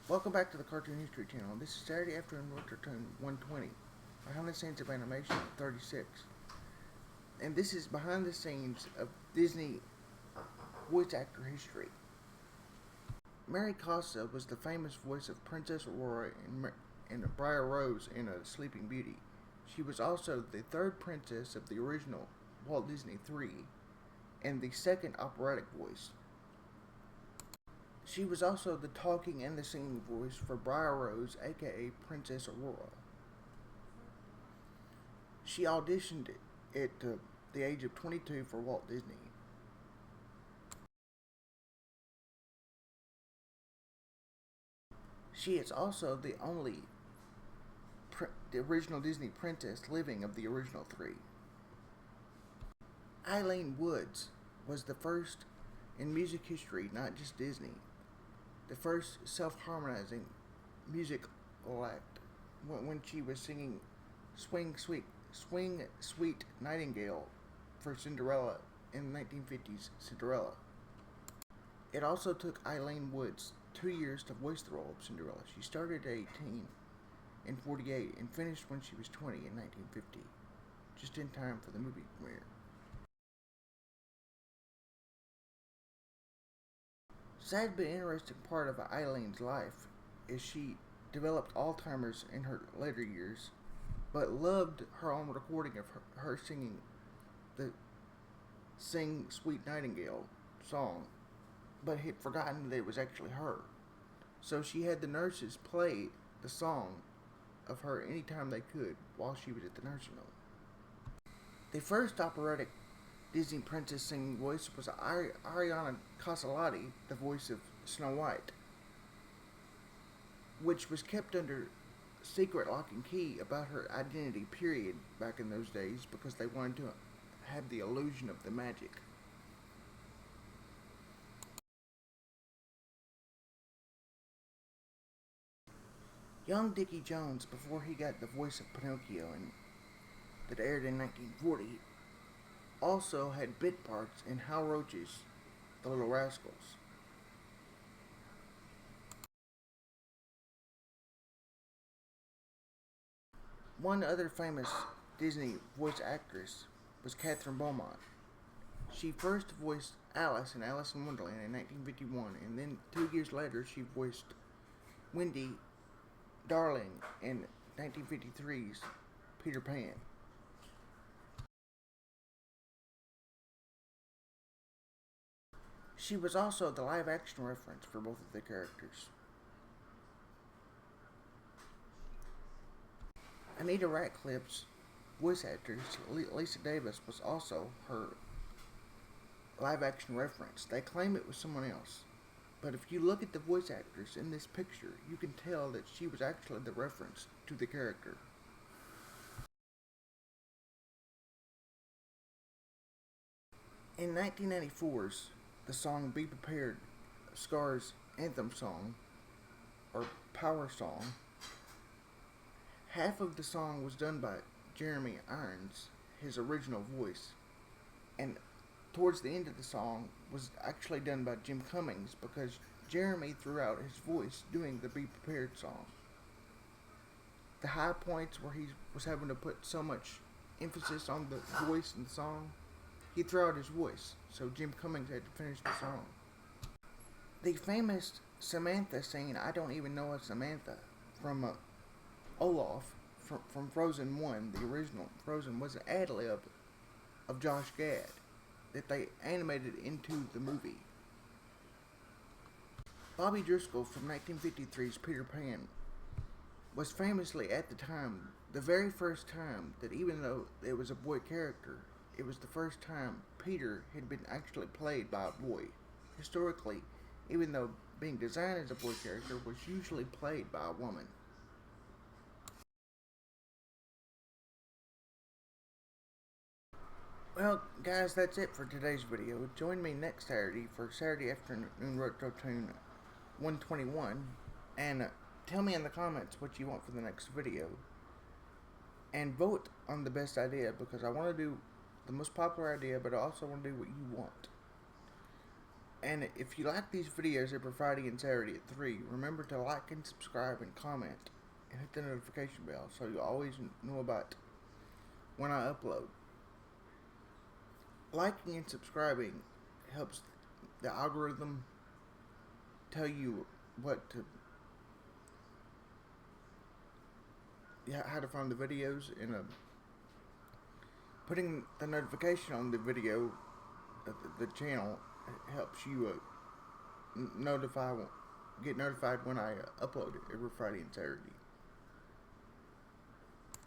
Welcome back to the Cartoon History Channel. This is Saturday Afternoon Cartoon 120, behind the scenes of animation 36. And this is behind the scenes of Disney voice actor history. Mary Costa was the famous voice of Princess Aurora and Briar Rose in A Sleeping Beauty. She was also the third princess of the original Walt Disney 3 and the second operatic voice. She was also the talking and the singing voice for Briar Rose, aka Princess Aurora. She auditioned at the age of 22 for Walt Disney. She is also the only the original Disney princess living of the original three. Eileen Woods was the first in music history, not just Disney, the first self-harmonizing musical act when she was singing Swing Sweet Nightingale for Cinderella in the 1950s Cinderella. It also took Eileen Woods 2 years to voice the role of Cinderella. She started at 18 in 48 and finished when she was 20 in 1950, just in time for the movie premiere. Sad but interesting part of Eileen's life is she developed Alzheimer's in her later years, but loved her own recording of her singing the Sing Sweet Nightingale song, but had forgotten that it was actually her. So she had the nurses play the song of her anytime they could while she was at the nursing home. The first operatic Disney princess singing voice was Ariana Casalati, the voice of Snow White, which was kept under secret lock and key about her identity, period, back in those days, because they wanted to have the illusion of the magic. Young Dickie Jones, before he got the voice of Pinocchio that aired in 1940, also had bit parts in Hal Roach's The Little Rascals. One other famous Disney voice actress was Kathryn Beaumont. She first voiced Alice in Alice in Wonderland in 1951, and then 2 years later she voiced Wendy Darling in 1953's Peter Pan. She was also the live-action reference for both of the characters. Anita Ratcliffe's voice actress, Lisa Davis, was also her live-action reference. They claim it was someone else, but if you look at the voice actress in this picture, you can tell that she was actually the reference to the character. In 1994's the song Be Prepared, Scar's anthem song, or power song, half of the song was done by Jeremy Irons, his original voice, and towards the end of the song was actually done by Jim Cummings because Jeremy threw out his voice doing the Be Prepared song. The high points where he was having to put so much emphasis on the voice in the song, he threw out his voice, so Jim Cummings had to finish the song. The famous Samantha scene, I Don't Even Know a Samantha, from Olaf, from Frozen 1, the original Frozen, was an ad-lib of Josh Gad that they animated into the movie. Bobby Driscoll from 1953's Peter Pan was famously, at the time, the very first time that, even though it was a boy character, it was the first time Peter had been actually played by a boy. Historically, even though being designed as a boy character, was usually played by a woman. Well, guys, that's it for today's video. Join me next Saturday for Saturday Afternoon Retro Tune 121, and tell me in the comments what you want for the next video. And vote on the best idea, because I want to do the most popular idea, but I also want to do what you want. And if you like these videos every Friday and Saturday at 3, remember to like and subscribe and comment and hit the notification bell so you always know about when I upload. Liking and subscribing helps the algorithm tell you what to, how to find the videos, and putting the notification on the video, the channel, helps you get notified when I upload it every Friday and Saturday.